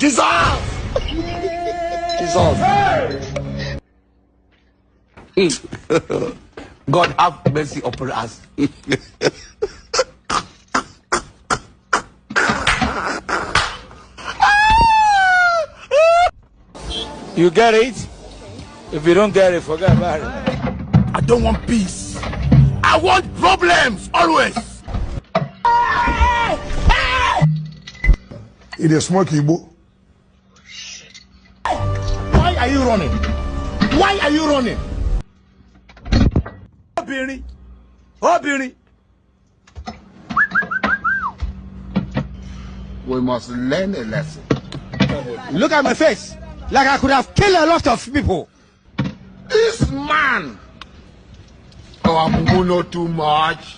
Jesus! Jesus. God have mercy upon us. You get it? If you don't get it, forget about it. I don't want peace. I want problems always. It is smoky, Igbo. Why are you running? Why are you running? Obìnrin. Obìnrin. We must learn a lesson. Look at my face. Like I could have killed a lot of people. This man. Oh, I'm not too much.